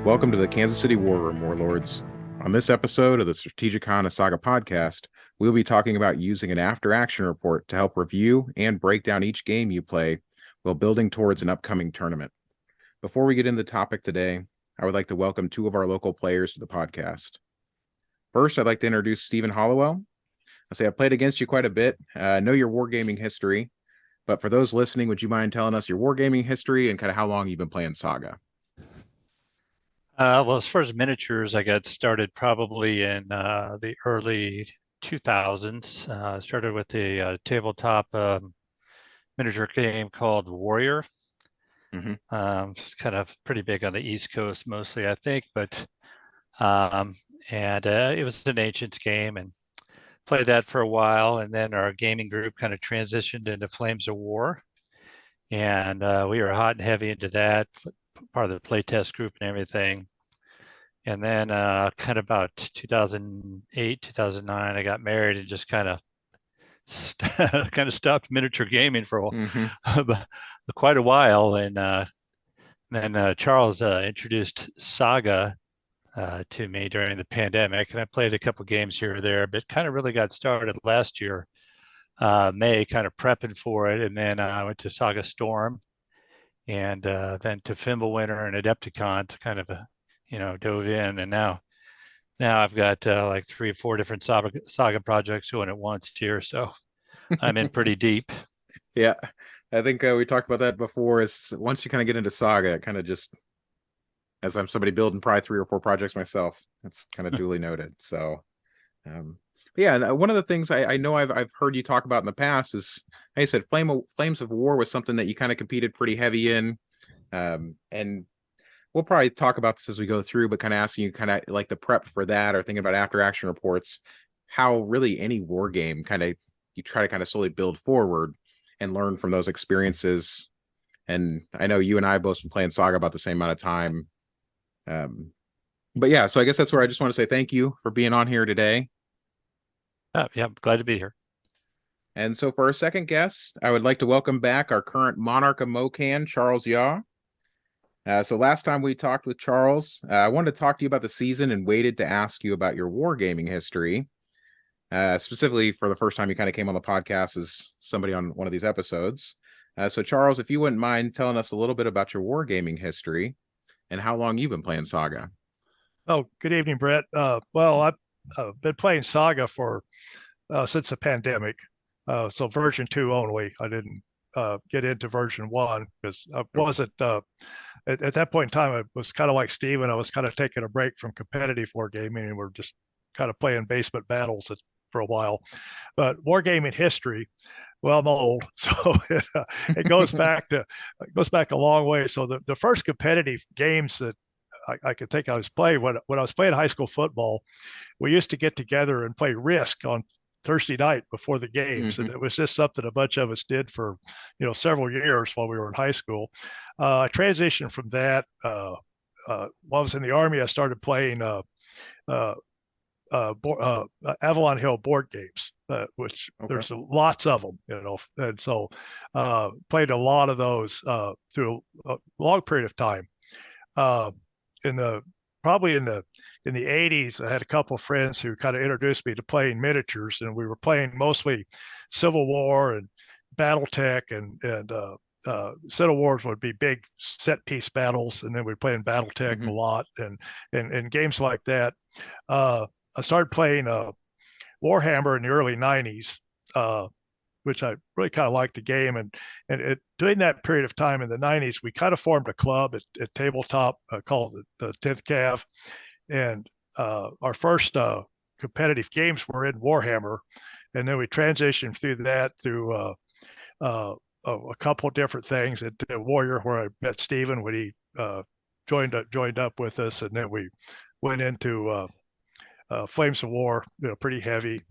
Welcome to the Kansas City War Room, Warlords. On this episode of the Strategicon Saga podcast, we'll be talking about using an after-action report to help review and break down each game you play while building towards an upcoming tournament. Before we get into the topic today, I would like to welcome two of our local players to the podcast. First, I'd like to introduce Stephen Hollowell. I've played against you quite a bit. I know your wargaming history, but for those listening, would you mind telling us your wargaming history and kind of how long you've been playing Saga? Well, as far as miniatures, I got started probably in the early 2000s. Started with a tabletop miniature game called Warrior. It's kind of pretty big on the East Coast mostly, I think, but it was an Ancients game and played that for a while. And then our gaming group kind of transitioned into Flames of War. And we were hot and heavy into that, part of the playtest group and everything. And then kind of about 2008, 2009, I got married and just kind of stopped miniature gaming for quite a while. And then Charles introduced Saga to me during the pandemic, and I played a couple games here or there, but kind of really got started last year, May, kind of prepping for it. And then I went to Saga Storm, and then to Fimbulwinter and Adepticon to kind of dove in, and now I've got like 3 or 4 different saga projects going at once here, so I'm in pretty deep. Yeah, I think we talked about that before. Is once you kind of get into Saga, it kind of just, as I'm somebody building probably 3 or 4 projects myself, it's kind of duly noted. So, yeah, and one of the things I know I've heard you talk about in the past is, like I said, Flames of War was something that you kind of competed pretty heavy in, and we'll probably talk about this as we go through, but kind of asking you kind of like the prep for that or thinking about after action reports, how really any war game kind of you try to kind of slowly build forward and learn from those experiences. And I know you and I both been playing Saga about the same amount of time. But yeah, so I guess that's where I just want to say thank you for being on here today. Yeah, I'm glad to be here. And so for our second guest, I would like to welcome back our current Monarch of Mocan, Charles Yaw. So last time we talked with Charles, I wanted to talk to you about the season and waited to ask you about your wargaming history. Specifically for the first time you kind of came on the podcast as somebody on one of these episodes. So Charles, if you wouldn't mind telling us a little bit about your wargaming history and how long you've been playing Saga. Oh, good evening, Brett. Well, I've been playing Saga for since the pandemic, so version 2 only. I didn't get into version 1 because I wasn't at that point in time. I was kind of like Steven. I was kind of taking a break from competitive wargaming, and we're just kind of playing basement battles for a while. But wargaming history, well, I'm old, so it goes back a long way. So the first competitive games that I could think I was playing when I was playing high school football, we used to get together and play Risk on Thursday night before the games, and it was just something a bunch of us did for several years while we were in high school. I transitioned from that. While I was in the Army, I started playing Avalon Hill board games, which there's lots of them, and so played a lot of those through a long period of time. In the 80s, I had a couple of friends who kind of introduced me to playing miniatures, and we were playing mostly Civil War and BattleTech, and Civil Wars would be big set piece battles, and then we'd play in BattleTech a lot, and games like that. I started playing Warhammer in the early 90s, which I really kind of liked the game. And during that period of time in the 90s, we kind of formed a club at Tabletop called the 10th Cav. And our first competitive games were in Warhammer. And then we transitioned through that through a couple of different things at Warrior, where I met Steven when he joined up with us. And then we went into Flames of War, pretty heavy,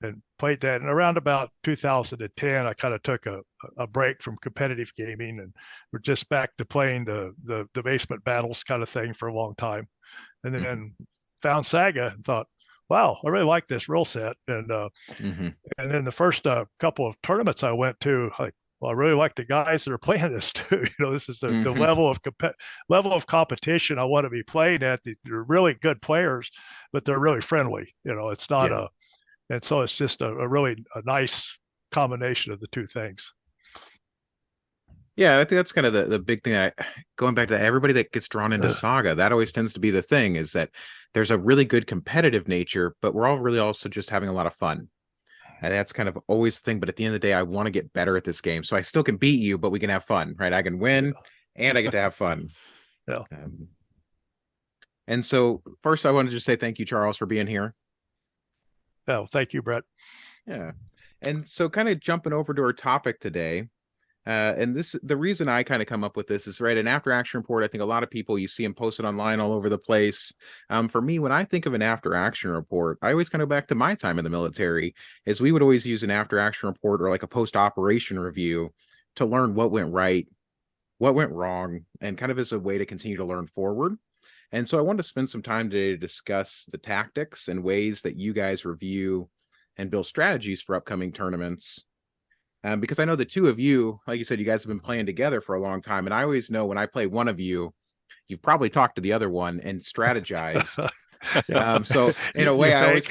and played that. And around about 2010, I kind of took a break from competitive gaming, and we're just back to playing the basement battles kind of thing for a long time. And then found Saga and thought, wow, I really like this rule set. And then the first couple of tournaments I went to, like, well, I really like the guys that are playing this too. This is the level of competition I want to be playing at. They're really good players, but they're really friendly. It's not and so it's just a really nice combination of the two things. Yeah, I think that's kind of the big thing. Going back to that, everybody that gets drawn into Saga, that always tends to be the thing, is that there's a really good competitive nature, but we're all really also just having a lot of fun. And that's kind of always the thing. But at the end of the day, I want to get better at this game. So I still can beat you, but we can have fun, right? I can win and I get to have fun. Yeah. And so first I want to just say thank you, Charles, for being here. Oh, thank you, Brett. Yeah. And so kind of jumping over to our topic today. And the reason I kind of come up with this is, right, an after action report. I think a lot of people, you see them posted online all over the place. For me, when I think of an after action report, I always kind of go back to my time in the military, is we would always use an after action report or like a post operation review to learn what went right, what went wrong, and kind of as a way to continue to learn forward. And so I wanted to spend some time today to discuss the tactics and ways that you guys review and build strategies for upcoming tournaments. Because I know the two of you, like you said, you guys have been playing together for a long time. And I always know when I play one of you, you've probably talked to the other one and strategized. So in a way, I always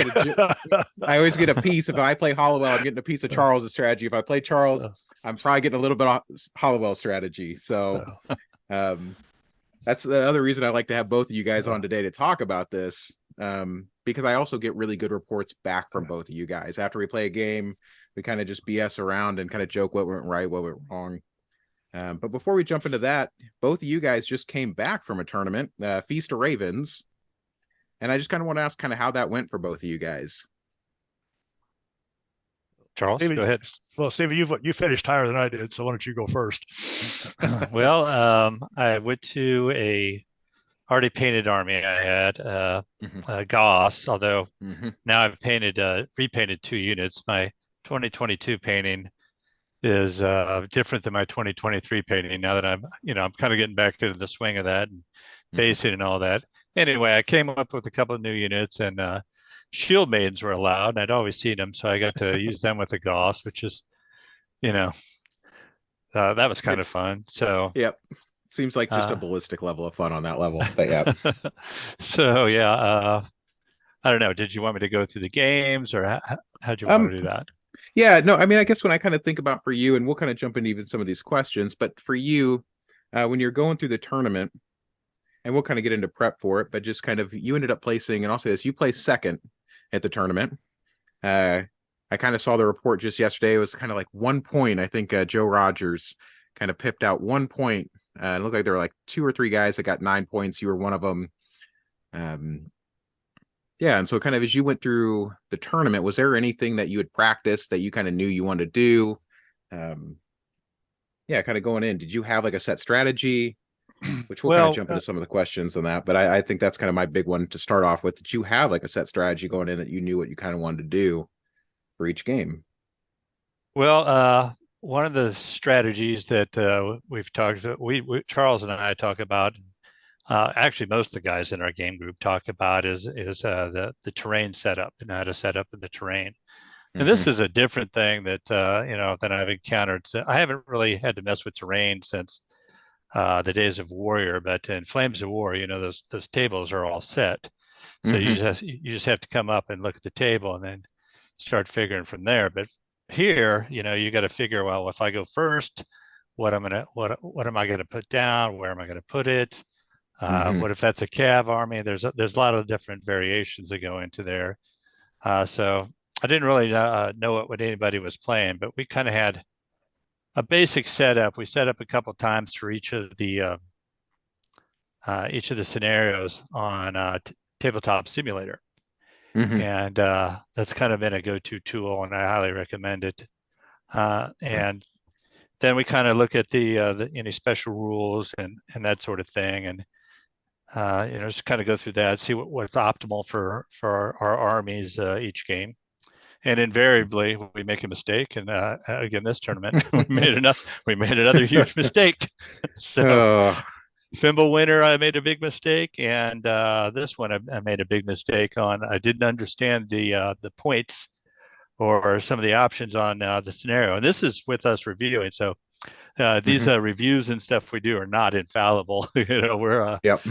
get a piece. If I play Hollowell, I'm getting a piece of Charles' strategy. If I play Charles, I'm probably getting a little bit of Hollowell strategy. So that's the other reason I like to have both of you guys on today to talk about this. Because I also get really good reports back from both of you guys. After we play a game, we kind of just BS around and kind of joke what went right, what went wrong. But before we jump into that, both of you guys just came back from a tournament, Feast of Ravens. And I just kind of want to ask kind of how that went for both of you guys. Charles, Stevie, go ahead. Well, Stevie, you finished higher than I did, so why don't you go first? Well, I went to a already painted army. I had Goss, although now I've repainted 2 units. My 2022 painting is different than my 2023 painting. Now that I'm kind of getting back into the swing of that and basing and all that. Anyway, I came up with a couple of new units, and shield maidens were allowed, and I'd always seen them, so I got to use them with the Goss, which is, that was kind of fun. So yep, seems like just a ballistic level of fun on that level. But yeah. So yeah, I don't know. Did you want me to go through the games, or how'd you want to do that? Yeah, no, I mean, I guess when I kind of think about for you, and we'll kind of jump into even some of these questions, but for you, when you're going through the tournament, and we'll kind of get into prep for it, but just kind of, you ended up placing, and I'll say this, you placed second at the tournament. I kind of saw the report just yesterday. It was kind of like 1 point. I think Joe Rogers kind of pipped out 1 point. It looked like there were like 2 or 3 guys that got 9 points. You were one of them. Yeah, and so kind of as you went through the tournament, was there anything that you had practiced that you kind of knew you wanted to do? Yeah, kind of going in, did you have like a set strategy? Which we'll kind of jump into some of the questions on that, but I think that's kind of my big one to start off with. Did you have like a set strategy going in that you knew what you kind of wanted to do for each game? Well, one of the strategies that we've talked about, Charles and I talk about, actually most of the guys in our game group talk about is the terrain setup and how to set up in the terrain. And this is a different thing that that I've encountered. So I haven't really had to mess with terrain since the days of Warrior, but in Flames of War, those tables are all set. So you just have to come up and look at the table and then start figuring from there. But here, you got to figure, well, if I go first, what am I gonna put down? Where am I gonna put it? What if that's a cav army? There's a lot of different variations that go into there. So I didn't really know what anybody was playing, but we kind of had a basic setup. We set up a couple times for each of the scenarios on Tabletop Simulator, and that's kind of been a go-to tool, and I highly recommend it. And then we kind of look at the any special rules and that sort of thing, and just kind of go through that, see what's optimal for our armies each game. And invariably we make a mistake, and again this tournament we made another huge mistake. So Fimble Winter, I made a big mistake, and this one I made a big mistake on. I didn't understand the points or some of the options on the scenario. And this is with us reviewing. So these reviews and stuff we do are not infallible. We're Yep.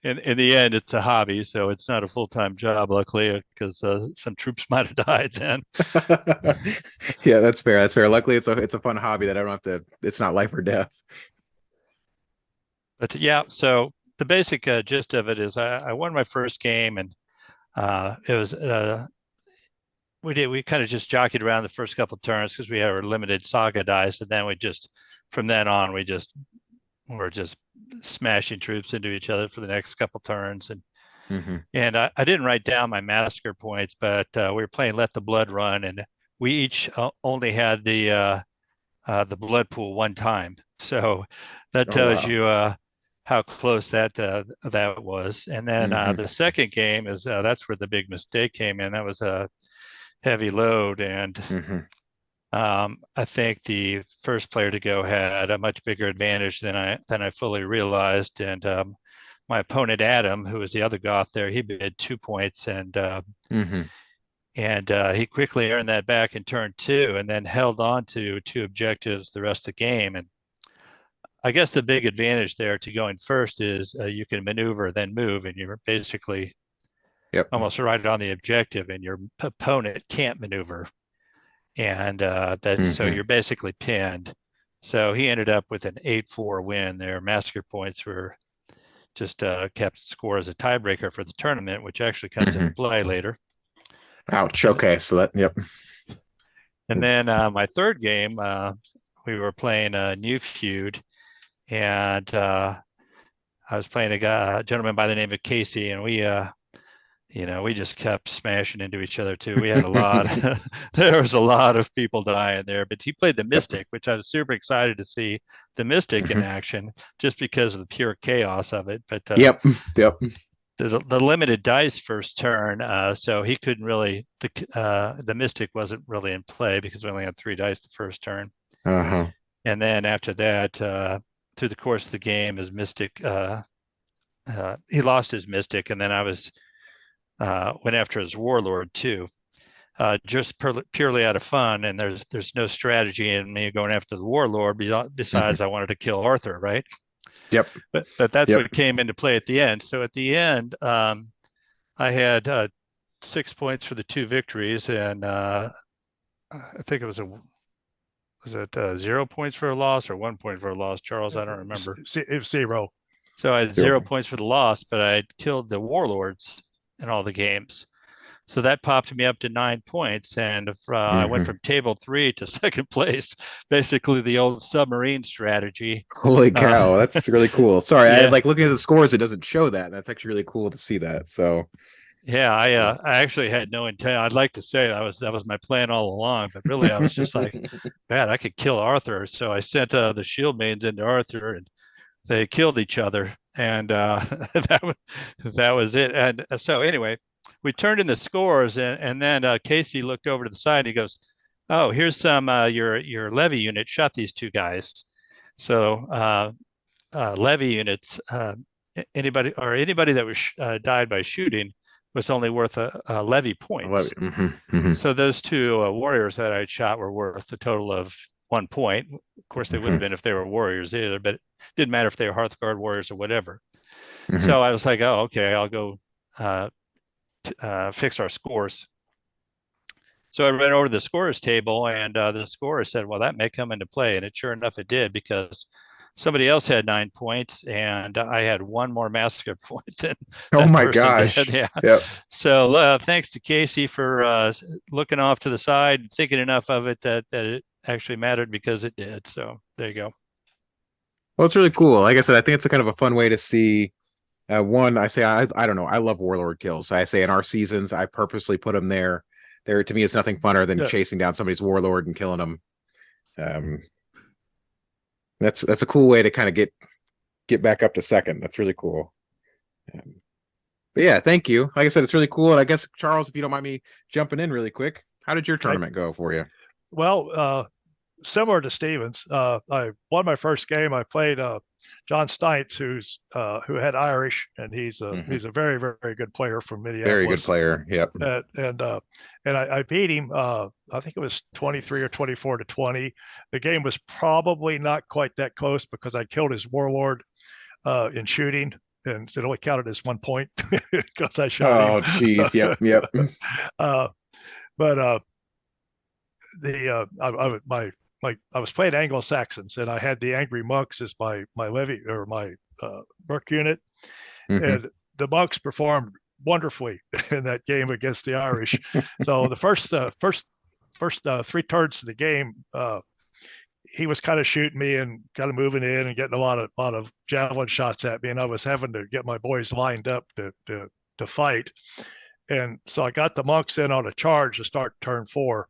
in the end, it's a hobby, so it's not a full-time job, luckily, because some troops might have died then. Yeah, that's fair. That's fair. Luckily, it's a fun hobby that I don't have to. It's not life or death. But yeah, so the basic gist of it is I won my first game, and it was we kind of just jockeyed around the first couple of turns because we had our limited Saga dice, and then from then on we were just smashing troops into each other for the next couple turns. And I didn't write down my massacre points, but we were playing Let the Blood Run, and we each only had the blood pool one time. So that tells you how close that was. And then the second game is that's where the big mistake came in. That was a heavy load, and I think the first player to go had a much bigger advantage than I fully realized. And my opponent Adam, who was the other Goth there, he bid 2 points, and he quickly earned that back in turn 2, and then held on to 2 objectives the rest of the game. And I guess the big advantage there to going first is you can maneuver then move, and you're basically almost right on the objective, and your opponent can't maneuver. And so you're basically pinned. So he ended up with an 8-4 win. Their massacre points were just kept score as a tiebreaker for the tournament, which actually comes into play later. Ouch. Okay, so that And then my third game, we were playing a new feud, and I was playing a gentleman by the name of Casey, and we just kept smashing into each other too. We had a lot. There was a lot of people dying there, but he played the Mystic, which I was super excited to see the Mystic in action, just because of the pure chaos of it. But yep. The limited dice first turn, so he couldn't really. The Mystic wasn't really in play because we only had 3 dice the first turn. And then after that, through the course of the game, his Mystic, he lost his Mystic, and then I went after his Warlord too, just purely out of fun. And there's no strategy in me going after the Warlord besides I wanted to kill Arthur, right? Yep. But that's what came into play at the end. So at the end, I had 6 points for the 2 victories, and I think it was 0 points for a loss or 1 point for a loss, Charles? I don't remember. It was 0. So I had 0 points for the loss, but I had killed the Warlords in all the games. So that popped me up to 9 points. And I went from table 3 to second place, basically the old submarine strategy. Holy cow, that's really cool. Sorry, I like looking at the scores, it doesn't show that. That's actually really cool to see that. So yeah, I actually had no intent. I'd like to say that was my plan all along, but really I was just like, man, I could kill Arthur. So I sent the shield mains into Arthur, and they killed each other, and that was it. And so anyway, we turned in the scores, and then Casey looked over to the side. And he goes, "Oh, here's some your levy unit shot these 2 guys." So levy units, anybody that was died by shooting was only worth a levy points. So those 2 warriors that I shot were worth a total of 1 point. Of course, they wouldn't have been if they were warriors either, but it didn't matter if they were Hearthguard warriors or whatever. So I was like, oh, okay, I'll go fix our scores. So I ran over to the scorers table, and the scorer said, well, that may come into play. And sure enough, it did, because somebody else had 9 points, and I had 1 more massacre point than oh my gosh. did. Yeah. Yep. So thanks to Casey for looking off to the side, thinking enough of it that it actually mattered, because it did. So there you go. Well, it's really cool. Like I said, I think it's a kind of a fun way to see. One, I say I don't know. I love Warlord kills. I say in our seasons, I purposely put them there. There, to me, it's nothing funner than chasing down somebody's Warlord and killing them. That's a cool way to kind of get back up to second. That's really cool. But yeah, thank you. Like I said, it's really cool. And I guess, Charles, if you don't mind me jumping in really quick, how did your tournament go for you? Well, similar to Stevens, I won my first game. I played John Stites, who had Irish, and he's a very, very good player from Minneapolis. Very good player. Yep. And I beat him. I think it was 23 or 24-20. The game was probably not quite that close because I killed his warlord in shooting, and it only counted as 1 point because I shot him. Oh, geez. Yep. Yep. But I was playing Anglo-Saxons, and I had the Angry Monks as my levy or my merc unit, and the monks performed wonderfully in that game against the Irish. So the first 3 turns of the game, he was kind of shooting me and kind of moving in and getting a lot of javelin shots at me, and I was having to get my boys lined up to fight. And so I got the monks in on a charge to start turn 4,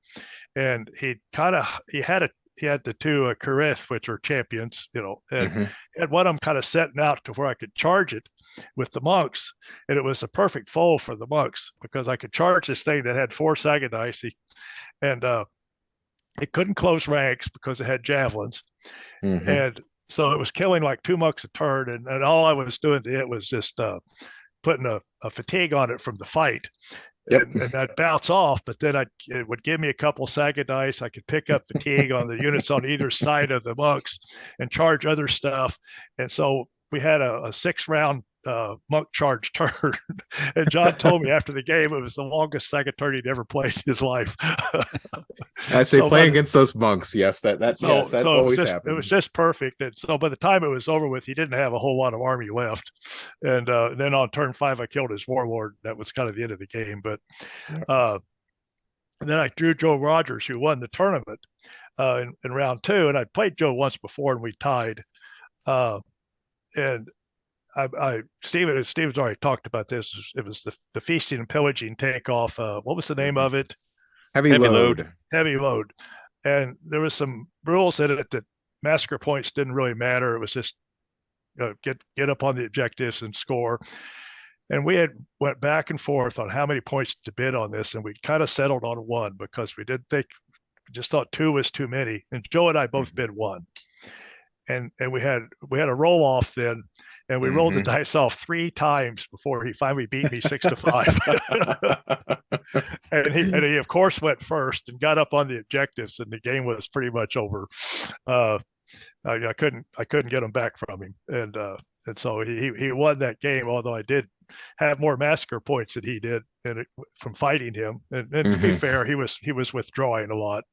and he had the 2 Karith, which are champions, and had one of them kind of setting out to where I could charge it with the monks, and it was a perfect foe for the monks because I could charge this thing that had 4 Saga dice, and it couldn't close ranks because it had javelins, and so it was killing like 2 monks a turn, and all I was doing to it was just putting a fatigue on it from the fight. Yep. And I'd bounce off, but then it would give me a couple Saga dice. I could pick up fatigue on the units on either side of the monks and charge other stuff. And so we had a 6-round monk charge turn. And John told me after the game it was the longest Saga turn he'd ever played in his life. I say playing against those monks, yes, that always happens. It was just perfect. And so by the time it was over with, he didn't have a whole lot of army left. And then on turn 5, I killed his warlord. That was kind of the end of the game. But and then I drew Joe Rogers, who won the tournament in round 2. And I'd played Joe once before, and we tied. And Steven's already talked about this. It was the feasting and pillaging takeoff. What was the name of it? Heavy load. Heavy load. And there was some rules in it that massacre points didn't really matter. It was just get up on the objectives and score. And we had went back and forth on how many points to bid on this, and we kind of settled on 1 because we just thought 2 was too many. And Joe and I both bid 1. And we had a roll off then, and we rolled the dice off 3 times before he finally beat me 6-5. and he of course went first and got up on the objectives, and the game was pretty much over. I couldn't get him back from him, and so he won that game. Although I did have more massacre points than he did, from fighting him. And to be fair, he was withdrawing a lot.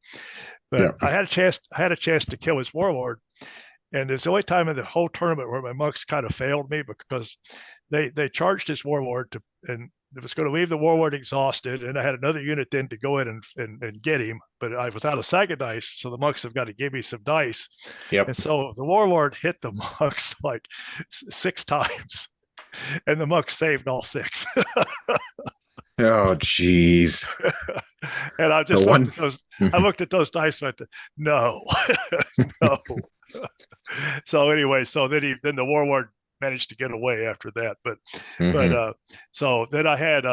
But I had a chance to kill his warlord. And it's the only time in the whole tournament where my monks kind of failed me because they charged his warlord and it was going to leave the warlord exhausted. And I had another unit then to go in and get him, but I was out of Saga dice. So the monks have got to give me some dice. Yep. And so the warlord hit the monks like 6 times, and the monks saved all 6. Oh, geez. And I just looked at those dice and went, no, no. So anyway, then the warlord managed to get away after that. But so then I had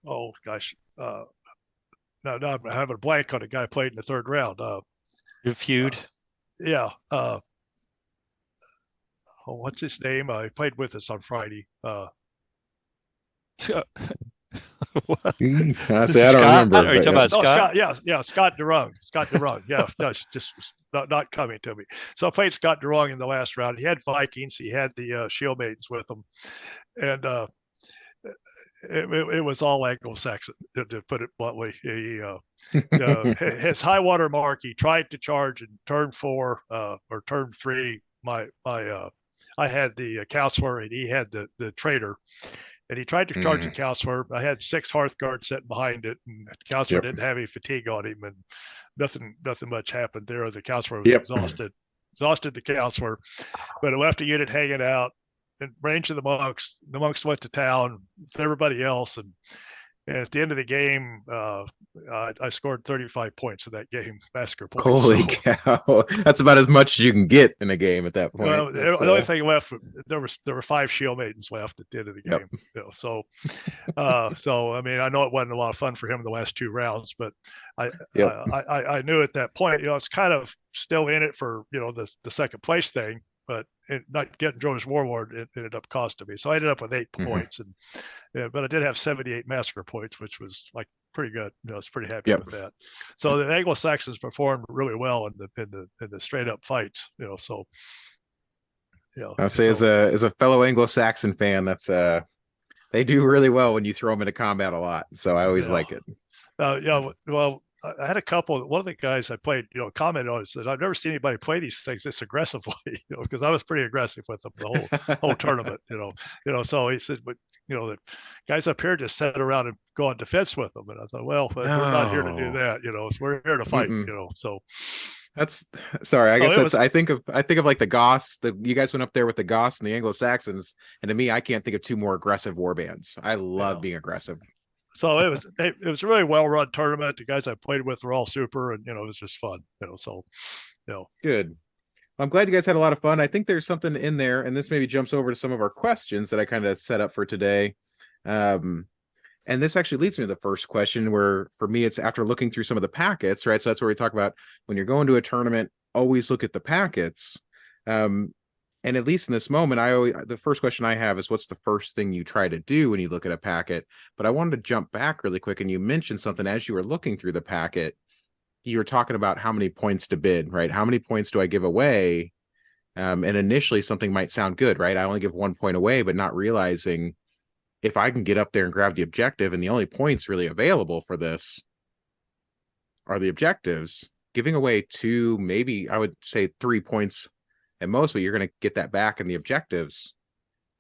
oh gosh, now I'm having a blank on a guy played in the 3rd round. Your feud. Yeah. What's his name? He played with us on Friday. I say I don't remember. Are you talking about Scott? Scott DeRung. Scott DeRung. Yeah, that's just not coming to me. So I played Scott DeRung in the last round. He had Vikings. He had the Shield Maidens with him, and it was all Anglo-Saxon, to put it bluntly. His high water mark, he tried to charge in turn 4 or turn 3. I had the counselor, and he had the traitor. And he tried to charge the counselor. I had 6 Hearthguards sitting behind it, and the counselor didn't have any fatigue on him, and nothing much happened there. The counselor was exhausted the counselor, but it left a unit hanging out in range of the monks. The monks went to town with everybody else, and And at the end of the game, I scored 35 points in that game, massacre points. Holy cow! That's about as much as you can get in a game at that point. Well, the only thing left, there were 5 shield maidens left at the end of the game. Yep. So I mean, I know it wasn't a lot of fun for him in the last 2 rounds, but I knew at that point, it's kind of still in it for the second place thing, but not getting George Warlord, it ended up costing me. So I ended up with 8 points, but I did have 78 massacre points, which was like pretty good. I was pretty happy with that. So the Anglo-Saxons performed really well in the straight up fights. So I'll say as a fellow Anglo-Saxon fan, that's they do really well when you throw them into combat a lot. So I always like it. Well, I had a couple. One of the guys I played, commented on that I've never seen anybody play these things this aggressively, because I was pretty aggressive with them the whole tournament, So he said, but the guys up here just sit around and go on defense with them, and I thought, well, we're not here to do that, we're here to fight, So that's sorry. I guess I think of like the Goths. You guys went up there with the Goths and the Anglo-Saxons, and to me, I can't think of 2 more aggressive war bands. I love being aggressive. So it was a really well run tournament. The guys I played with were all super, and it was just fun. Good. I'm glad you guys had a lot of fun. I think there's something in there, and this maybe jumps over to some of our questions that I kind of set up for today. And this actually leads me to the first question, where for me, it's after looking through some of the packets, right? So that's where we talk about when you're going to a tournament, always look at the packets. And at least in this moment, the first question I have is, what's the first thing you try to do when you look at a packet? But I wanted to jump back really quick, and you mentioned something as you were looking through the packet. You were talking about how many points to bid, right? How many points do I give away? And initially something might sound good, right? I only give 1 point away, but not realizing if I can get up there and grab the objective, and the only points really available for this are the objectives, giving away 2, maybe I would say 3 points at most, but you're going to get that back in the objectives.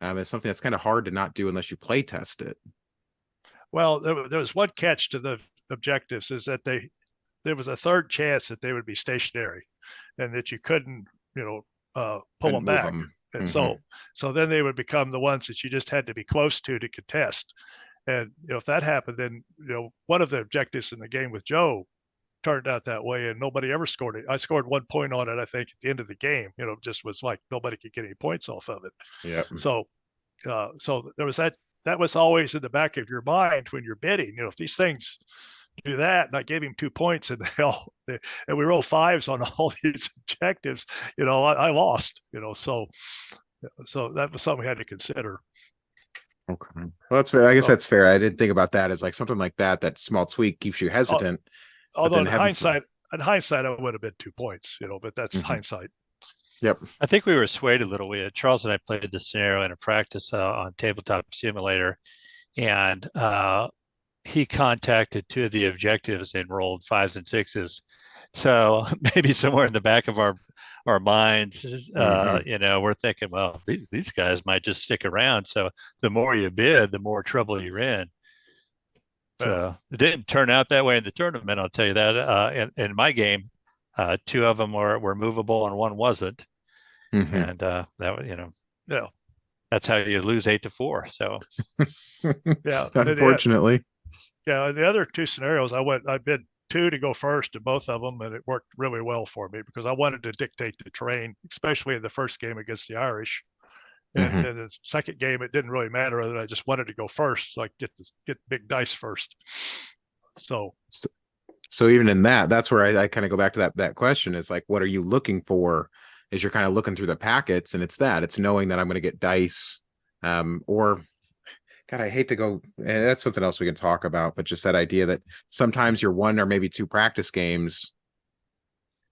It's something that's kind of hard to not do unless you play test it. Well, there was one catch to the objectives, is that there was a third chance that they would be stationary, and that you couldn't, pull them back. And so then they would become the ones that you just had to be close to contest. And if that happened, then one of the objectives in the game with Joe turned out that way, and nobody ever scored it. I scored 1 point on it, I think, at the end of the game. Just was like nobody could get any points off of it. Yeah. So there was that was always in the back of your mind when you're bidding. If these things do that, and I gave him 2 points, and and we roll 5s on all these objectives, I lost. So that was something we had to consider. Okay. Well, that's fair. I guess that's fair. I didn't think about that as like something like that. That small tweak keeps you hesitant. Although in hindsight, I would have been 2 points, but that's hindsight. Yep. I think we were swayed a little. Charles and I played this scenario in a practice on Tabletop Simulator, and he contacted 2 of the objectives and rolled 5s and 6s. So maybe somewhere in the back of our minds, we're thinking, well, these guys might just stick around. So the more you bid, the more trouble you're in. So it didn't turn out that way in the tournament, I'll tell you that. In my game, 2 of them were movable and 1 wasn't. And that was, that's how you lose 8-4. So unfortunately. The other 2 scenarios, I bid 2 to go first in both of them, and it worked really well for me because I wanted to dictate the terrain, especially in the first game against the Irish. And in the second game, it didn't really matter whether I just wanted to go first, so I get big dice first. So even in that's where I kind of go back to that question is like, what are you looking for? Is you're kind of looking through the packets, and it's knowing that I'm going to get dice, or God, I hate to go. That's something else we can talk about, but just that idea that sometimes you're 1 or maybe 2 practice games,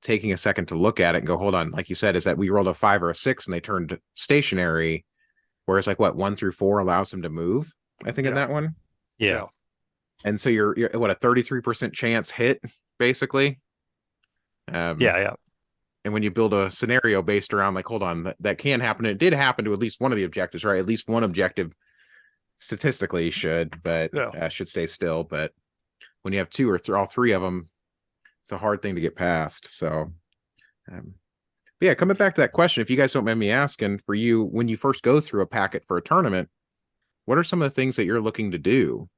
taking a second to look at it and go, hold on, like you said, is that we rolled a 5 or a 6 and they turned stationary, whereas like 1 through 4 allows them to move, I think, in that one. Yeah. And so you're what, a 33% chance hit, basically. Yeah. And when you build a scenario based around like, hold on, that can happen. And it did happen to at least one of the objectives, right? At least one objective statistically should stay still. But when you have 2 or all 3 of them, it's a hard thing to get past. So, coming back to that question, if you guys don't mind me asking, for you, when you first go through a packet for a tournament, what are some of the things that you're looking to do?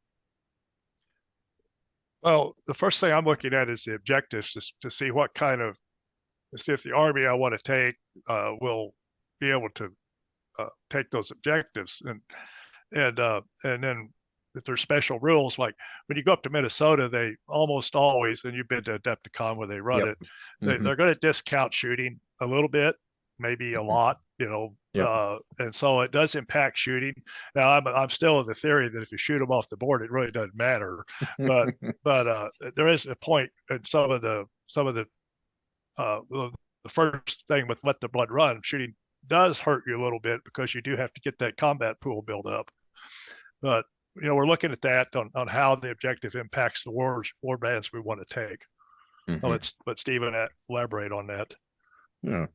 Well, the first thing I'm looking at is the objectives to see what kind of, to see if the army I want to take will be able to take those objectives, and then if there's special rules, like when you go up to Minnesota, they almost always, and you've been to Adepticon where they run it, they're going to discount shooting a little bit, maybe a lot, and so it does impact shooting. Now I'm still of the theory that if you shoot them off the board, it really doesn't matter, but there is a point in some of the first thing with let the blood run, shooting does hurt you a little bit because you do have to get that combat pool built up. But we're looking at that on how the objective impacts the war bands we want to take. So let Stephen elaborate on that. Yeah.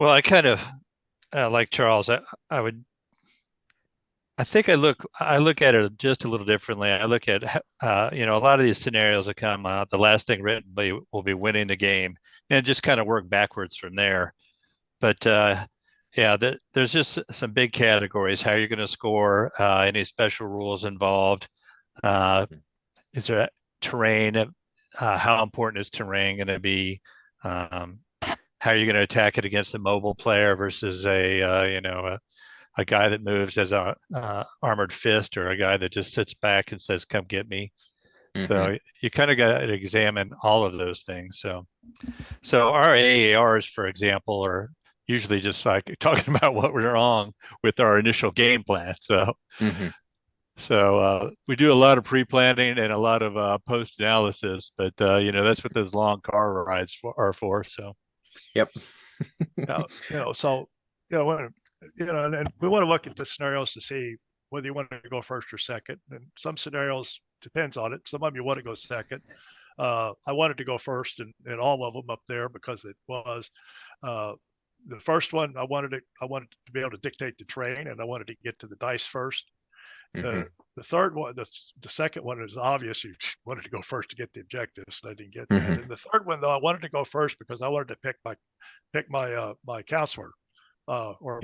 Well, I kind of like Charles. I think I look at it just a little differently. I look at a lot of these scenarios that come out. The last thing written will be winning the game, and just kind of work backwards from there. But there's just some big categories. How you're going to score, any special rules involved. Is there terrain? How important is terrain going to be? How are you going to attack it against a mobile player versus a guy that moves as a armored fist, or a guy that just sits back and says, "Come get me." So you kind of got to examine all of those things. So our AARs, for example, are usually just like talking about what went wrong with our initial game plan. So we do a lot of pre-planning and a lot of post-analysis, but that's what those long car rides are for. So. Yep. So and we want to look at the scenarios to see whether you want to go first or second. And some scenarios depends on it. Some of them you want to go second. I wanted to go first in all of them up there because it was the first one. I wanted to be able to dictate the terrain, and I wanted to get to the dice first. The third one, the second one is obvious. You wanted to go first to get the objectives, and I didn't get that. And the third one, though, I wanted to go first because I wanted to pick my counselor or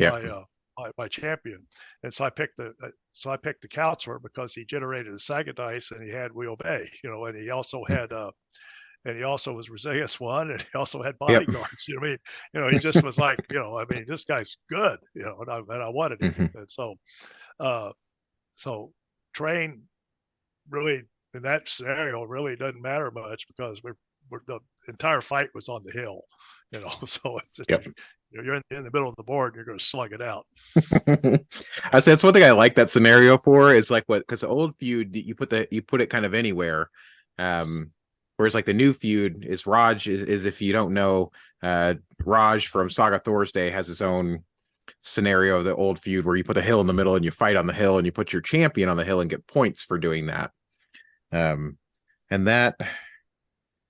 my champion. And so I picked the counselor because he generated a Saga dice and he had wheel bay, and he also had and he also was Resilience 1, and he also had bodyguards. He just was like, this guy's good, and I wanted him. And so terrain really in that scenario really doesn't matter much because the entire fight was on the hill, so you're in the middle of the board and you're going to slug it out. I said that's one thing I like that scenario for is like because the old feud you put it kind of anywhere, whereas like the new feud is Raj is if you don't know, Raj from Saga Thursday has his own scenario of the old feud where you put a hill in the middle and you fight on the hill and you put your champion on the hill and get points for doing that. And that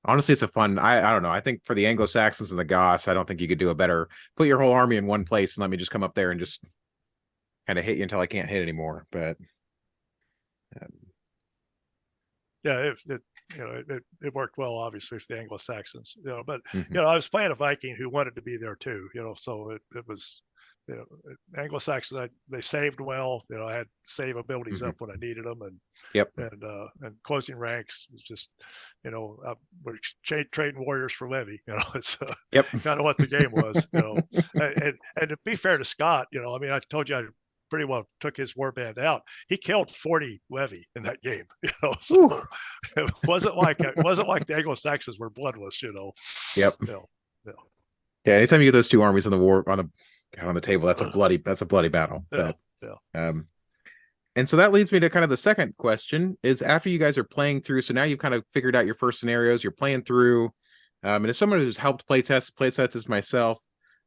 honestly, it's a fun. I don't know. I think for the Anglo-Saxons and the Goths, I don't think you could do a better. Put your whole army in one place and let me just come up there and just kind of hit you until I can't hit anymore. But it worked well, obviously, for the Anglo-Saxons. But I was playing a Viking who wanted to be there too. So it was. Anglo-Saxons, they saved well. I had save abilities up when I needed them, and closing ranks was just, we're trading warriors for levy. It's kind of what the game was. And to be fair to Scott, I told you I pretty well took his warband out. He killed 40 levy in that game. So it wasn't like the Anglo-Saxons were bloodless. Yep. Yeah. Anytime you get those two armies on the table, that's a bloody battle. And so that leads me to kind of the second question is after you guys are playing through, so now you've kind of figured out your first scenarios, you're playing through, and as someone who's helped playtest as myself,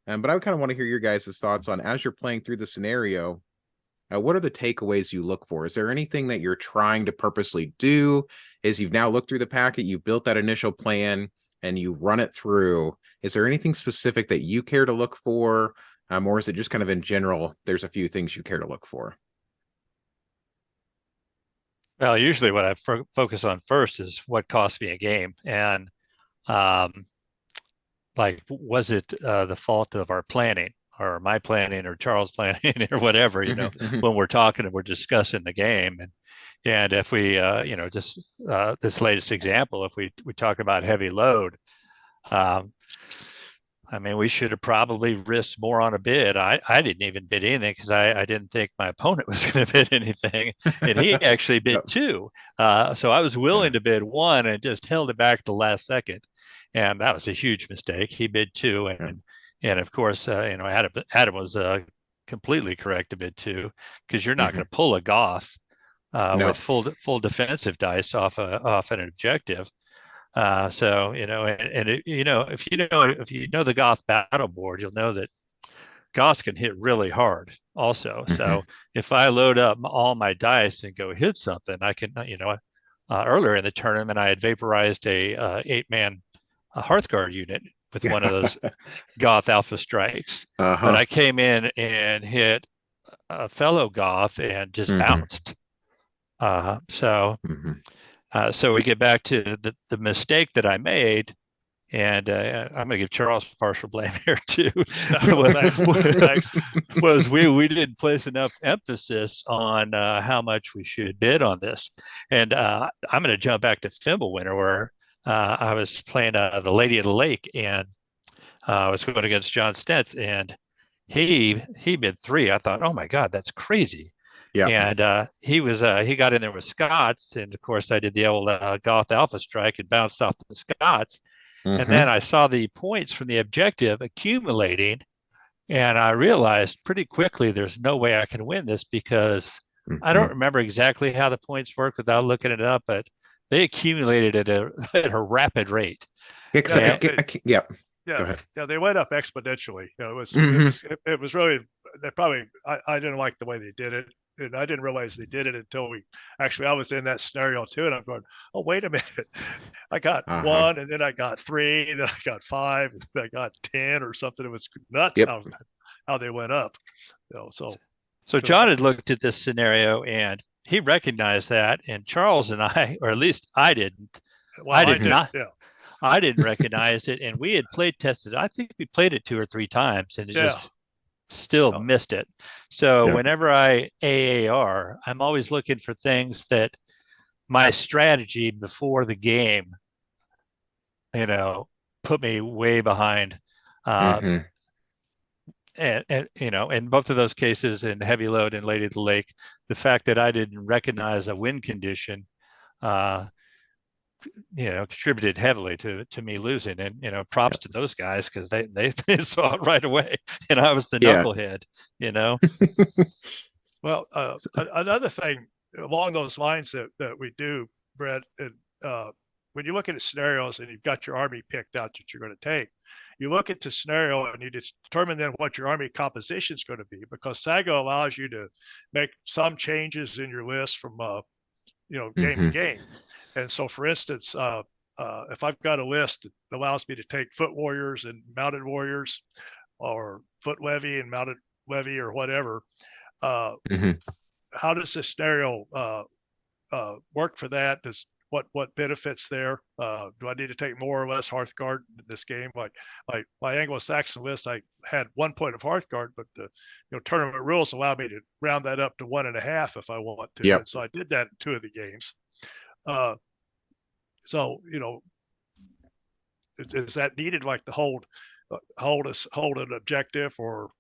but I would kind of want to hear your guys' thoughts on as you're playing through the scenario, what are the takeaways you look for? Is there anything that you're trying to purposely do? Is you've now looked through the packet, you built that initial plan, and you run it through? Is there anything specific that you care to look for? Or is it just kind of in general, there's a few things you care to look for? Well, usually what I focus on first is what cost me a game. And was it the fault of our planning? or my planning or Charles planning or whatever, when we're talking and we're discussing the game. And if we, just this latest example, if we talk about heavy load, I mean, we should have probably risked more on a bid. I didn't even bid anything because I didn't think my opponent was going to bid anything, and he actually bid two. So I was willing to bid one and just held it back to the last second, and that was a huge mistake. He bid two, and of course, Adam was completely correct to bid two, because you're not going to pull a Goth with full defensive dice off an objective. So if you know the Goth battle board, you'll know that Goths can hit really hard also. So if I load up all my dice and go hit something, I can, earlier in the tournament, I had vaporized a 8-man Hearthguard unit with one of those Goth Alpha strikes. But I came in and hit a fellow Goth and just bounced. So we get back to the mistake that I made, and I'm going to give Charles partial blame here too. Was we didn't place enough emphasis on how much we should bid on this. And I'm going to jump back to Fimbulwinter, where I was playing the Lady of the Lake, and I was going against John Stentz, and he bid 3. I thought, oh my God, that's crazy. Yeah, and he got in there with Scots, and of course I did the old Goth Alpha strike and bounced off the Scots, and then I saw the points from the objective accumulating, and I realized pretty quickly there's no way I can win this, because I don't remember exactly how the points work without looking it up, but they accumulated at a rapid rate. Yeah, they went up exponentially. It was really, I didn't like the way they did it. And I didn't realize they did it until I was in that scenario too. And I'm going, oh, wait a minute. I got 1, and then I got 3, and then I got 5, and then I got 10 or something. It was nuts how they went up. So John had looked at this scenario and he recognized that, and Charles and I, or at least I didn't. Well, I didn't recognize it, and we had played tested. I think we played it 2 or 3 times, and it just still missed it. So whenever I AAR, I'm always looking for things that my strategy before the game, put me way behind. And in both of those cases, in Heavy Load and Lady of the Lake, the fact that I didn't recognize a win condition contributed heavily to me losing. And props to those guys, because they saw it right away, and I was the knucklehead. Well, another thing along those lines that we do, Brett, when you're looking at scenarios and you've got your army picked out that you're going to take, you look at the scenario and you determine then what your army composition is going to be, because Saga allows you to make some changes in your list from game to game. And so, for instance, if I've got a list that allows me to take foot warriors and mounted warriors, or foot levy and mounted levy, or whatever, how does this scenario work for that? What benefits there? Do I need to take more or less Hearthguard in this game? Like my Anglo-Saxon list, I had 1 point of Hearthguard, but the tournament rules allow me to round that up to 1.5 if I want to. And so I did that in 2 of the games. So is that needed, like to hold an objective, or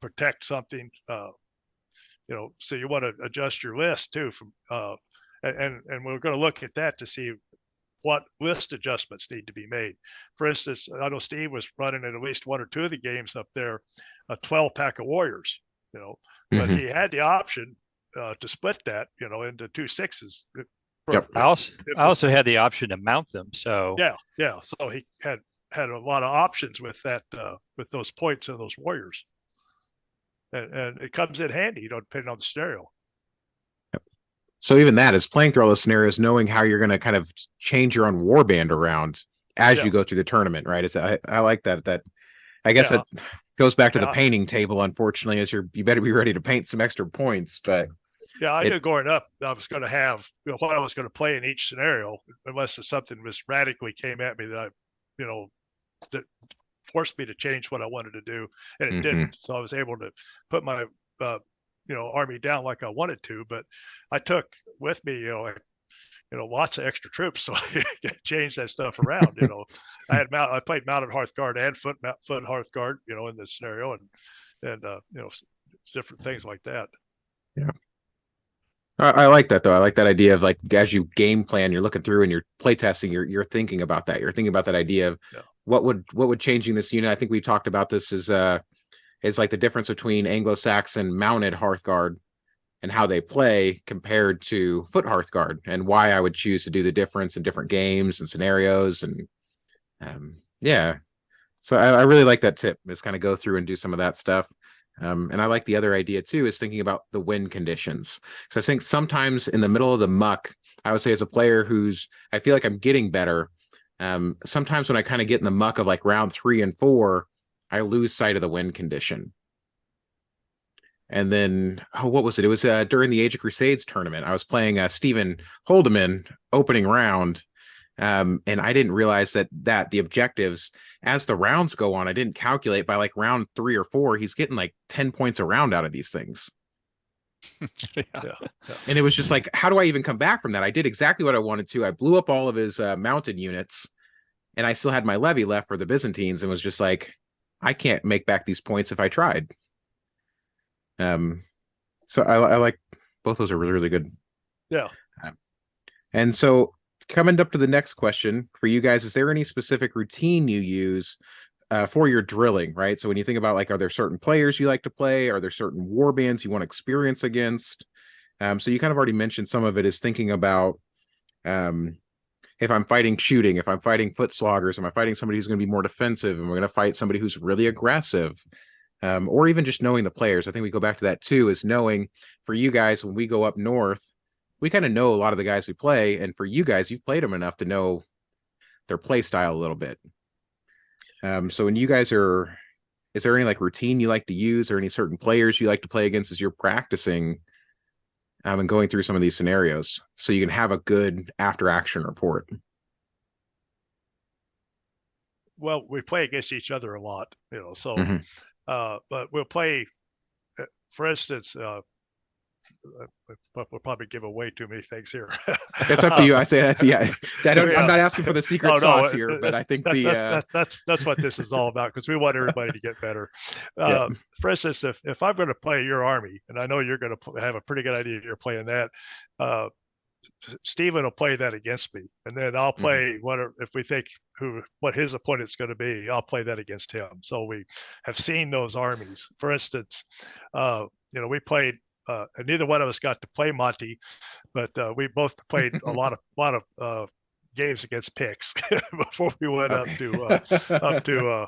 protect something? So you want to adjust your list too from and we're going to look at that to see what list adjustments need to be made. For instance, I know Steve was running in at least 1 or 2 of the games up there a 12-pack of warriors, but he had the option to split that, into 2 6s. I also had the option to mount them. So so he had a lot of options with that, with those points and those warriors, and it comes in handy, depending on the scenario. So even that is playing through all those scenarios, knowing how you're going to kind of change your own warband around as you go through the tournament, right? I like that. I guess it goes back to the painting table, unfortunately, as you better be ready to paint some extra points. But I knew going up I was going to have what I was going to play in each scenario, unless something radically came at me that that forced me to change what I wanted to do, and it Mhm. didn't. So I was able to put my army down like I wanted to, but I took with me lots of extra troops, so I could change that stuff around. I played mounted Hearthguard and foot Hearthguard, in this scenario, and different things like that. Yeah. I like that though. I like that idea of like as you game plan, you're looking through and you're play testing, you're thinking about that. You're thinking about that idea of what would changing this unit. I think we talked about this is like the difference between Anglo-Saxon mounted Hearthguard and how they play compared to foot Hearthguard, and why I would choose to do the difference in different games and scenarios. And yeah, so I really like that tip, is kind of go through and do some of that stuff. And I like the other idea too, is thinking about the win conditions. Because I think sometimes in the middle of the muck, I would say as a player I feel like I'm getting better. Sometimes when I kind of get in the muck of like round 3 and 4, I lose sight of the win condition. And then, what was it? It was during the Age of Crusades tournament. I was playing Stephen Holdeman opening round. And I didn't realize that the objectives, as the rounds go on, I didn't calculate by like round 3 or 4, he's getting like 10 points a round out of these things. Yeah. And it was just like, how do I even come back from that? I did exactly what I wanted to. I blew up all of his mounted units, and I still had my levy left for the Byzantines, and was just like, I can't make back these points if I tried. So I like both those are really, really good. Yeah. And so coming up to the next question for you guys, is there any specific routine you use for your drilling, right? So when you think about like, are there certain players you like to play? Are there certain war bands you want to experience against? So you kind of already mentioned some of it, is thinking about if I'm fighting shooting, if I'm fighting foot sloggers, am I fighting somebody who's going to be more defensive, and we're going to fight somebody who's really aggressive? Or even just knowing the players. I think we go back to that too, is knowing for you guys, when we go up north, we kind of know a lot of the guys we play. And for you guys, you've played them enough to know their play style a little bit. So when you guys is there any like routine you like to use, or any certain players you like to play against as you're practicing and going through some of these scenarios, so you can have a good after action report? Well, we play against each other a lot, so, but we'll play, for instance, but we'll probably give away too many things here. That's up to you. I say that's I'm not asking for the secret sauce here, but I think that's what this is all about, because we want everybody to get better. For instance, if I'm going to play your army, and I know you're going to have a pretty good idea you're playing that, Stephen will play that against me, and then I'll play if we think what his opponent's going to be, I'll play that against him. So we have seen those armies. For instance, we played. And neither one of us got to play Monty, but we both played a lot of games against picks before we went up to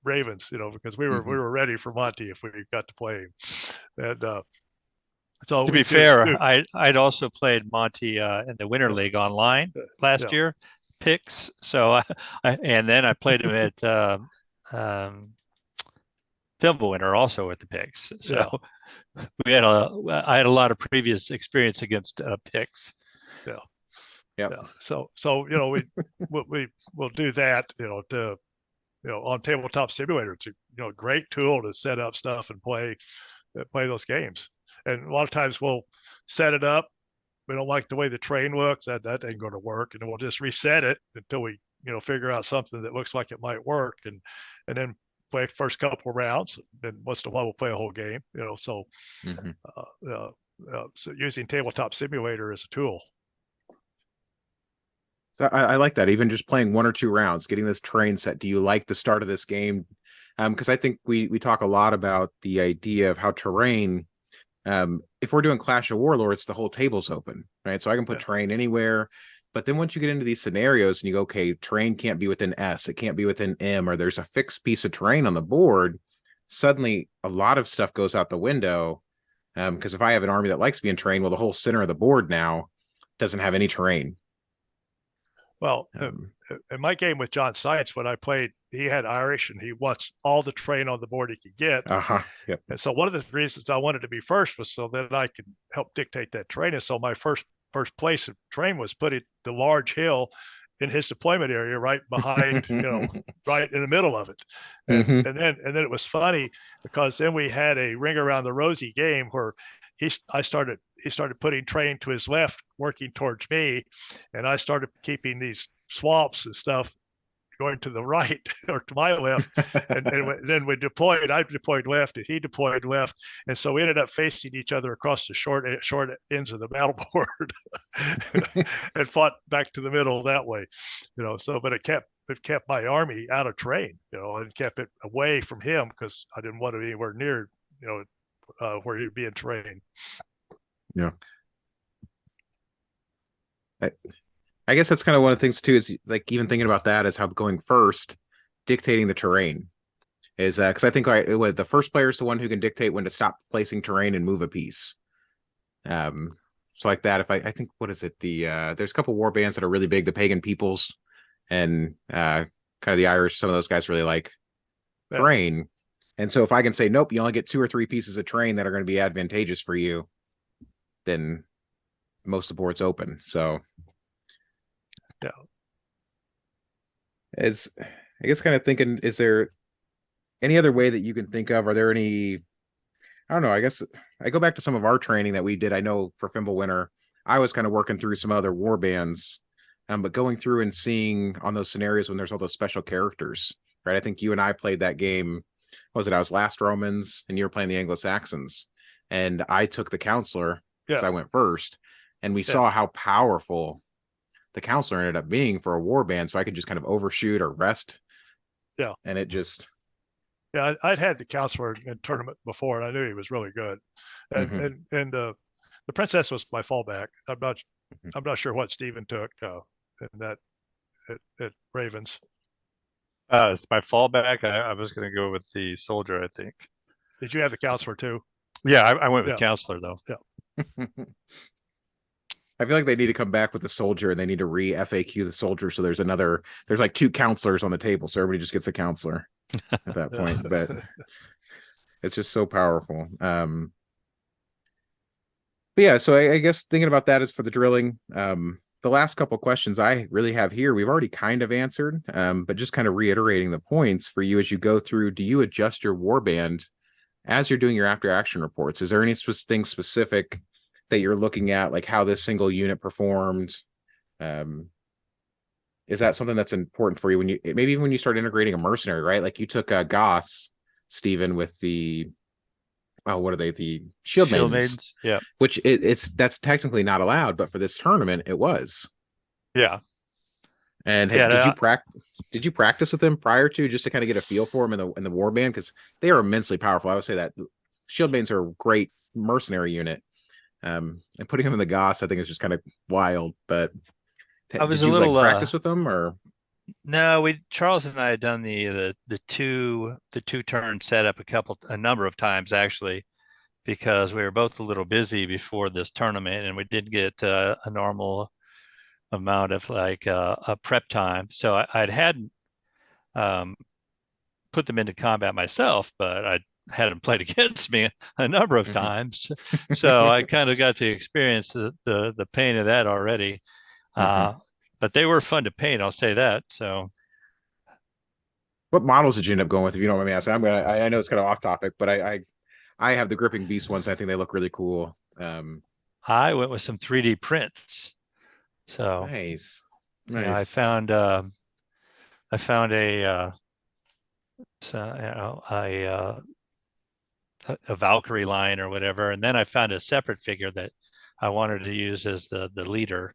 Ravens, because we were ready for Monty if we got to play him. And so to be fair, I'd also played Monty in the Winter League online last year, picks. So and then I played him at Winter also with the picks. So I had a lot of previous experience against picks. Yeah. So we'll do that, on Tabletop Simulator. It's a great tool to set up stuff and play those games. And a lot of times we'll set it up. We don't like the way the train looks. That ain't going to work, and we'll just reset it until we figure out something that looks like it might work, and then play first couple of rounds, and once in a while we'll play a whole game. So so using Tabletop Simulator as a tool. So I like that. Even just playing 1 or 2 rounds, getting this terrain set. Do you like the start of this game? Because I think we talk a lot about the idea of how terrain, if we're doing Clash of Warlords, the whole table's open, right? So I can put terrain anywhere. But then once you get into these scenarios and you go, okay, terrain can't be within S, it can't be within M, or there's a fixed piece of terrain on the board, suddenly a lot of stuff goes out the window. Because if I have an army that likes being terrain, well, the whole center of the board now doesn't have any terrain. Well, in my game with John Science, when I played, he had Irish, and he wants all the terrain on the board he could get. Yep. And so one of the reasons I wanted to be first was so that I could help dictate that terrain. And so my first place of terrain was putting the large hill in his deployment area, right behind, right in the middle of it. And then it was funny because then we had a ring around the rosy game where he started putting train to his left, working towards me, and I started keeping these swamps and stuff going to the right or to my left, and then we deployed. I deployed left, and he deployed left, and so we ended up facing each other across the short ends of the battle board, and fought back to the middle that way, So, but it kept my army out of train, and kept it away from him because I didn't want it anywhere near, where he'd be in train. Yeah. I guess that's kind of one of the things too, is like even thinking about that is how going first, dictating the terrain is because I think the first player is the one who can dictate when to stop placing terrain and move a piece. So like that, if I think, what is it? There's a couple war bands that are really big, the Pagan Peoples and kind of the Irish. Some of those guys really like terrain. And so if I can say, nope, you only get 2 or 3 pieces of terrain that are going to be advantageous for you, then most of the board's open. So yeah. As I guess kind of thinking, is there any other way that you can think of? Are there any, I don't know, I guess I go back to some of our training that we did. I know for Fimbulwinter, I was kind of working through some other war bands, but going through and seeing on those scenarios when there's all those special characters, right? I think you and I played that game. What was it? I was Last Romans and you were playing the Anglo-Saxons, and I took the counselor because I went first, and we saw how powerful the counselor ended up being for a war band, so I could just kind of overshoot or rest. Yeah. And it just. Yeah, I'd had the counselor in tournament before, and I knew he was really good. And the princess was my fallback. I'm not sure what Stephen took in that at Ravens. It's my fallback. I was going to go with the soldier, I think. Did you have the counselor too? Yeah, I went with counselor though. Yeah. I feel like they need to come back with the soldier, and they need to FAQ the soldier. So there's like 2 counselors on the table. So everybody just gets a counselor at that point, but it's just so powerful. But yeah, so I guess thinking about that is for the drilling. The last couple questions I really have here, we've already kind of answered, but just kind of reiterating the points for you as you go through. Do you adjust your warband as you're doing your after action reports? Is there any thing specific that you're looking at, like how this single unit performed? Is that something that's important for you when maybe even when you start integrating a mercenary, right? Like you took Goss, Stephen, with the what are they? The Shield Maidens. Yeah. Which that's technically not allowed, but for this tournament it was. Yeah. And did you practice with them prior to, just to kind of get a feel for them in the warband? Because they are immensely powerful. I would say that Shield Maidens are a great mercenary unit. And putting him in the Goss, I think, is just kind of wild. But did you practice with them, or? No, Charles and I had done the two turn setup a number of times actually, because we were both a little busy before this tournament, and we didn't get a normal amount of a prep time. So I'd hadn't put them into combat myself, but I had them played against me a number of times. So I kind of got to experience the pain of that already. But they were fun to paint, I'll say that. So what models did you end up going with, if you don't mind me asking? I know it's kind of off topic, but I have the Gripping Beast ones. I think they look really cool. I went with some 3D prints. So nice. Yeah, I found a Valkyrie line or whatever, and then I found a separate figure that I wanted to use as the leader,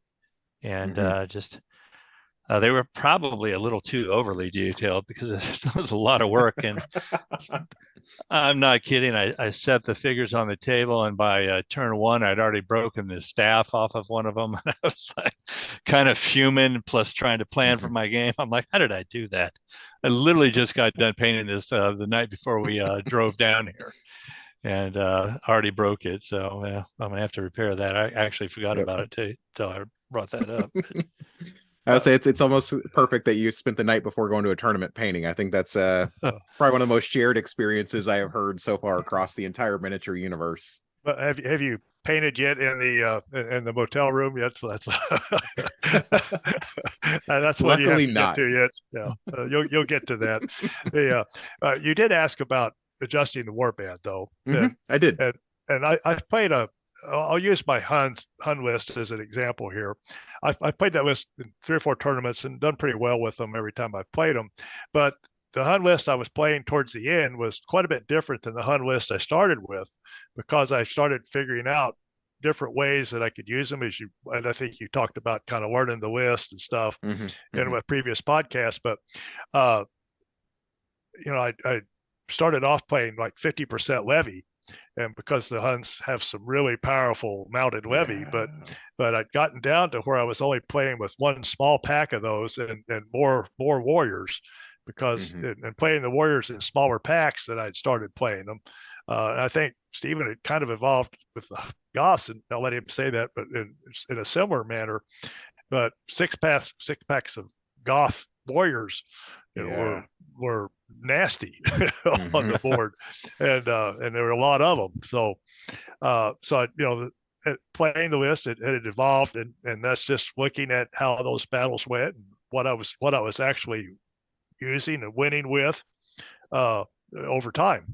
and they were probably a little too overly detailed because it was a lot of work. And I'm not kidding. I set the figures on the table, and by turn 1, I'd already broken the staff off of one of them. And I was like kind of fuming, plus trying to plan for my game. I'm like, how did I do that? I literally just got done painting this the night before we drove down here, and already broke it. So I'm gonna have to repair that. I actually forgot about it till I brought that up. I would say it's almost perfect that you spent the night before going to a tournament painting. I think that's probably one of the most shared experiences I have heard so far across the entire miniature universe. But have you painted yet in the motel room yet, so that's that's what you have Luckily to not. get to yet. Yeah, you'll get to that. You did ask about adjusting the warband though. I did. And I've played I'll use my Hun list as an example here. I've played that list in 3 or 4 tournaments and done pretty well with them every time I've played them. But the Hun list I was playing towards the end was quite a bit different than the Hun list I started with, because I started figuring out different ways that I could use them. And I think you talked about kind of learning the list and stuff in my previous podcast. But I started off playing like 50% levy, and because the Huns have some really powerful mounted levy, but I'd gotten down to where I was only playing with one small pack of those and more warriors, because and playing the warriors in smaller packs that I'd started playing them. And I think Stephen had kind of evolved with the Goss, and I'll let him say that, but in a similar manner. But six packs of Goth warriors, were nasty on the board, and there were a lot of them. So playing the list, it had evolved, and that's just looking at how those battles went and what I was actually using and winning with over time.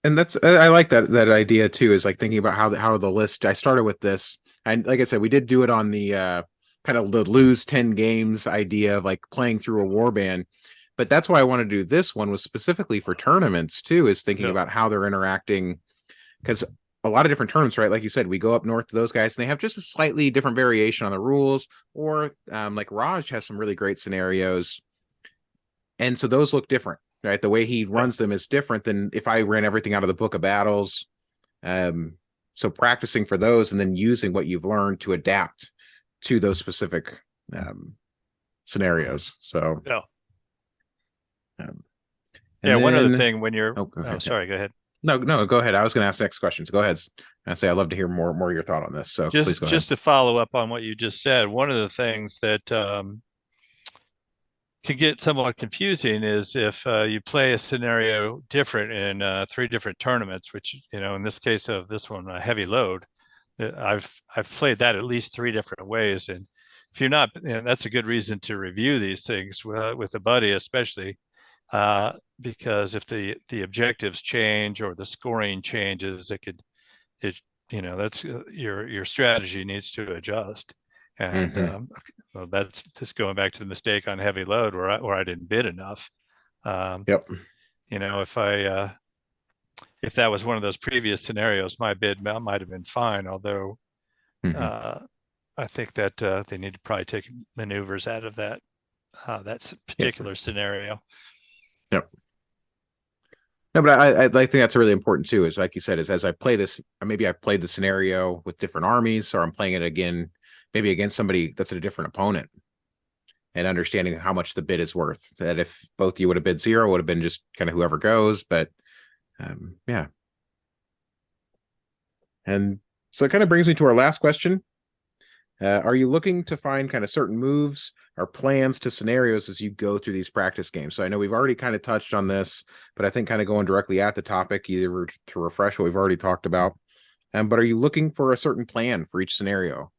And that's, I like that idea too, is like thinking about how the list, I started with this, and like I said, we did do it on the kind of the lose 10 games idea of like playing through a warband, but that's why I want to do this one, was specifically for tournaments too, is thinking about how they're interacting, because a lot of different tournaments, right? Like you said, we go up north to those guys and they have just a slightly different variation on the rules, or like Raj has some really great scenarios, and so those look different. Right, the way he runs them is different than if I ran everything out of the book of battles. So practicing for those and then using what you've learned to adapt to those specific scenarios. So one other thing when you're go ahead. No, go ahead. I was going to ask next questions. Go ahead. I say I'd love to hear more of your thought on this. So please go ahead. Just to follow up on what you just said, one of the things that can get somewhat confusing is if you play a scenario different in 3 different tournaments, which, in this case of this one, a heavy load, I've played that at least 3 different ways. And if you're not, that's a good reason to review these things with a buddy, especially because if the objectives change or the scoring changes, that's your strategy needs to adjust. And that's just going back to the mistake on heavy load where I didn't bid enough. If that was one of those previous scenarios, my bid might have been fine. Although I think that they need to probably take maneuvers out of that particular scenario. No, but I think that's really important too. Is like you said, is as I play this, maybe I've played the scenario with different armies, or I'm playing it again, maybe against somebody that's a different opponent, and understanding how much the bid is worth. That if both you would have bid 0, would have been just kind of whoever goes. But and so it kind of brings me to our last question. Are you looking to find kind of certain moves or plans to scenarios as you go through these practice games? So I know we've already kind of touched on this, but I think kind of going directly at the topic, either to refresh what we've already talked about. But are you looking for a certain plan for each scenario?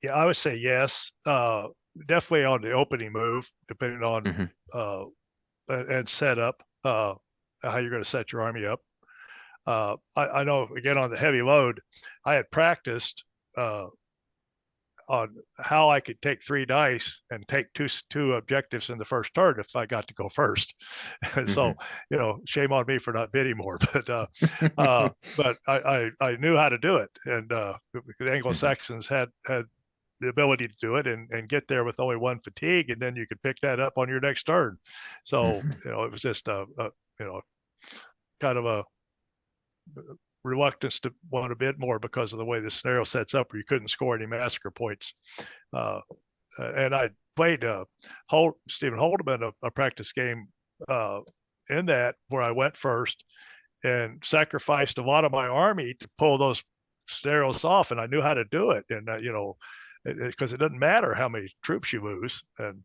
Yeah, I would say yes. Definitely on the opening move, depending on and setup, how you're going to set your army up. I know, again, on the heavy load, I had practiced on how I could take 3 dice and take two objectives in the first turn if I got to go first. And so, shame on me for not bidding more, but I knew how to do it. And the Anglo-Saxons had the ability to do it and get there with only 1 fatigue, and then you could pick that up on your next turn. So, it was just kind of a reluctance to want a bit more because of the way the scenario sets up, where you couldn't score any massacre points. And I played Stephen Holdeman a practice game in that, where I went first and sacrificed a lot of my army to pull those scenarios off, and I knew how to do it. And because it doesn't matter how many troops you lose, and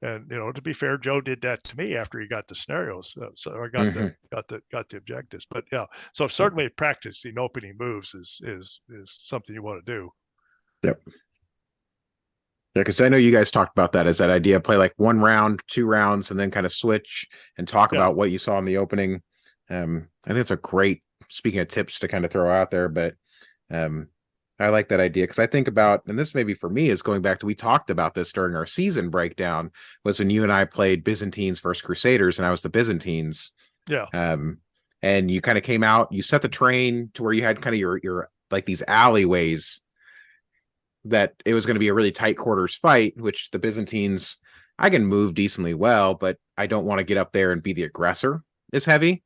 And to be fair, Joe did that to me after he got the scenarios, so I got the objectives. But yeah, so certainly practicing opening moves is something you want to do. Yep. Yeah, because I know you guys talked about that as that idea, play like 1 round, 2 rounds, and then kind of switch and talk about what you saw in the opening. I think it's a great, speaking of tips to kind of throw out there, but I like that idea because I think about, and this maybe for me is going back to, we talked about this during our season breakdown, was when you and I played Byzantines versus Crusaders, and I was the Byzantines. Yeah. And you kind of came out, you set the train to where you had kind of your like these alleyways that it was going to be a really tight quarters fight, which the Byzantines, I can move decently well, but I don't want to get up there and be the aggressor is heavy.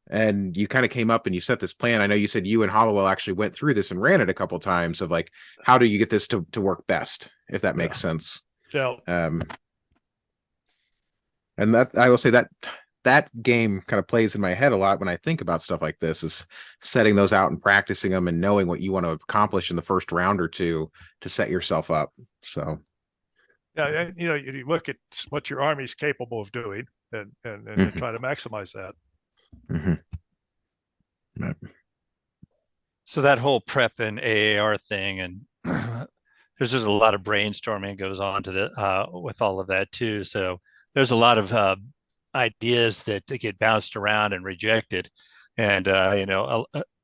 And you kind of came up and you set this plan. I know you said you and Hollowell actually went through this and ran it a couple of times of like, how do you get this to work best, if that makes sense? Yeah. And that, I will say that game kind of plays in my head a lot when I think about stuff like this, is setting those out and practicing them and knowing what you want to accomplish in the first round or two to set yourself up. So yeah, and you look at what your army's capable of doing and try to maximize that. So that whole prep and AAR thing, and there's just a lot of brainstorming goes on to the with all of that too. So there's a lot of ideas that get bounced around and rejected, and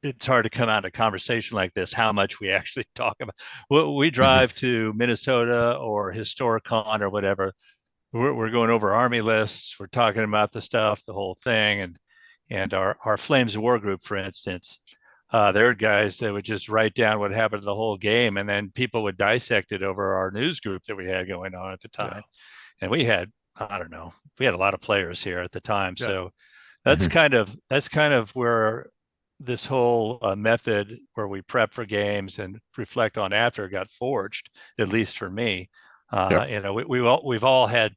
it's hard to come out of a conversation like this how much we actually talk about. We drive to Minnesota or Historicon or whatever. We're going over army lists. We're talking about the stuff, the whole thing, and our Flames of War group, for instance. There are guys that would just write down what happened to the whole game, and then people would dissect it over our news group that we had going on at the time. Yeah. And we had, I don't know, we had a lot of players here at the time. Yeah. So that's kind of where this whole method where we prep for games and reflect on after got forged, at least for me. We've all had,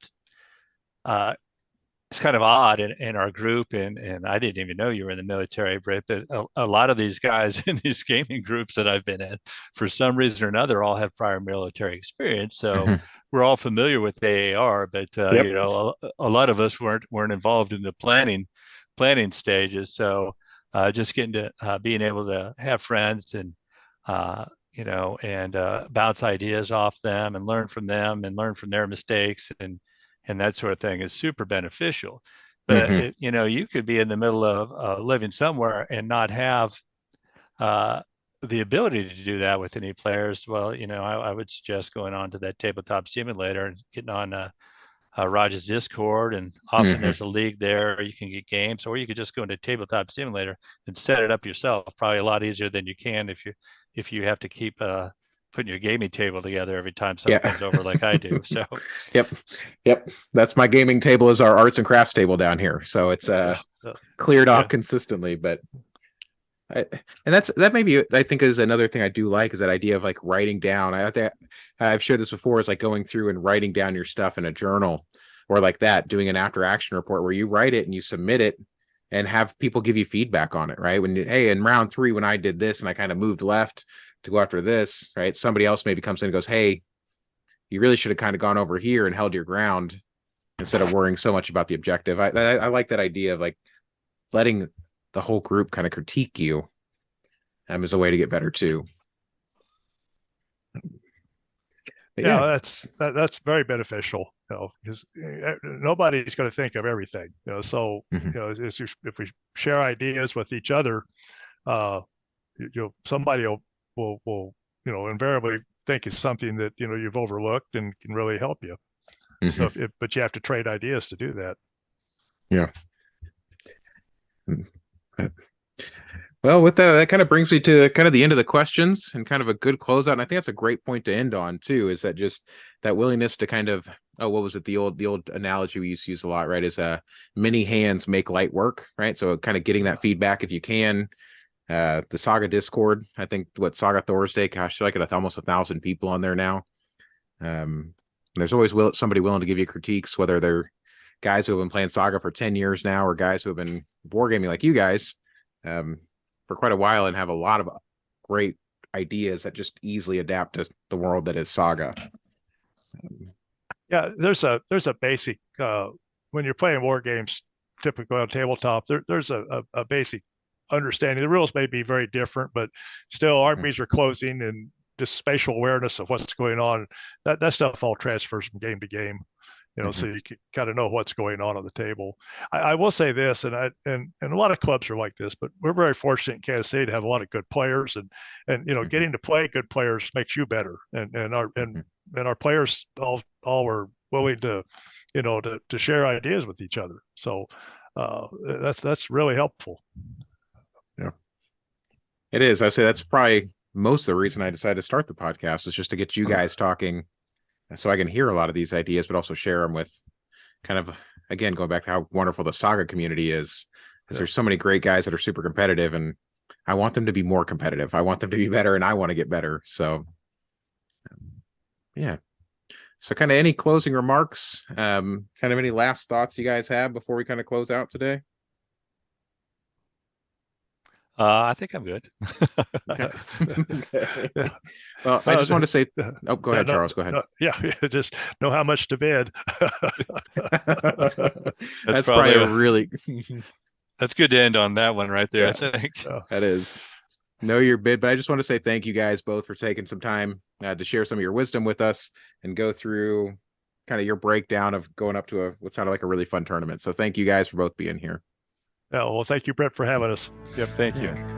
it's kind of odd in our group, and I didn't even know you were in the military, Britt, but a lot of these guys in these gaming groups that I've been in, for some reason or another, all have prior military experience. So we're all familiar with AAR, but a lot of us weren't involved in the planning stages. So just getting to being able to have friends and bounce ideas off them and learn from them and learn from their mistakes and that sort of thing is super beneficial. But you could be in the middle of living somewhere and not have the ability to do that with any players. Well, I would suggest going on to that tabletop simulator and getting on Raj's Discord, and often there's a league there, or you can get games, or you could just go into tabletop simulator and set it up yourself. Probably a lot easier than you can if you have to keep putting your gaming table together every time someone comes over like I do. So Yep. That's my gaming table, is our arts and crafts table down here. So it's cleared off consistently, but that maybe I think is another thing I do like, is that idea of like writing down. I've shared this before, is like going through and writing down your stuff in a journal, or like that, doing an after action report where you write it and you submit it and have people give you feedback on it, right? Hey, in round 3, when I did this and I kind of moved left to go after this, right? Somebody else maybe comes in and goes, hey, you really should have kind of gone over here and held your ground instead of worrying so much about the objective. I like that idea of like letting the whole group kind of critique you as a way to get better too. That's very beneficial, because nobody's going to think of everything, so if we share ideas with each other, somebody will invariably think it's something that you've overlooked and can really help you. So but you have to trade ideas to do that. Well, with that kind of brings me to kind of the end of the questions and kind of a good closeout. And I think that's a great point to end on too, is that just that willingness to kind of, what was it? The old analogy we used to use a lot, right? Is many hands make light work, right? So kind of getting that feedback if you can. The Saga Discord, I think Saga Thursday, gosh, like at almost 1,000 people on there now. There's always somebody willing to give you critiques, whether they're guys who have been playing Saga for 10 years now, or guys who have been wargaming like you guys for quite a while and have a lot of great ideas that just easily adapt to the world that is Saga. Yeah, there's a basic when you're playing war games, typically on tabletop, there's a basic understanding. The rules may be very different, but still armies are closing, and just spatial awareness of what's going on. That stuff all transfers from game to game. So you kind of know what's going on the table. I will say this, and a lot of clubs are like this, but we're very fortunate in Kansas City to have a lot of good players, and getting to play good players makes you better, and our players all were willing to to share ideas with each other. So that's really helpful. Yeah, it is. I say that's probably most of the reason I decided to start the podcast, was just to get you guys talking, so I can hear a lot of these ideas, but also share them with, kind of, again, going back to how wonderful the Saga community is, because there's so many great guys that are super competitive, and I want them to be more competitive. I want them to be better, and I want to get better. So, yeah. So kind of any closing remarks, kind of any last thoughts you guys have before we kind of close out today? I think I'm good. Okay. Okay. Well, I just want to say, oh, go ahead, Charles, go ahead. Yeah, just know how much to bid. That's probably a really that's good to end on that one right there. Yeah, I think that is know your bid. But I just want to say thank you guys both for taking some time to share some of your wisdom with us and go through kind of your breakdown of going up to what sounded like a really fun tournament. So thank you guys for both being here. Yeah, well, thank you, Brett, for having us. Yep, thank you. Yeah.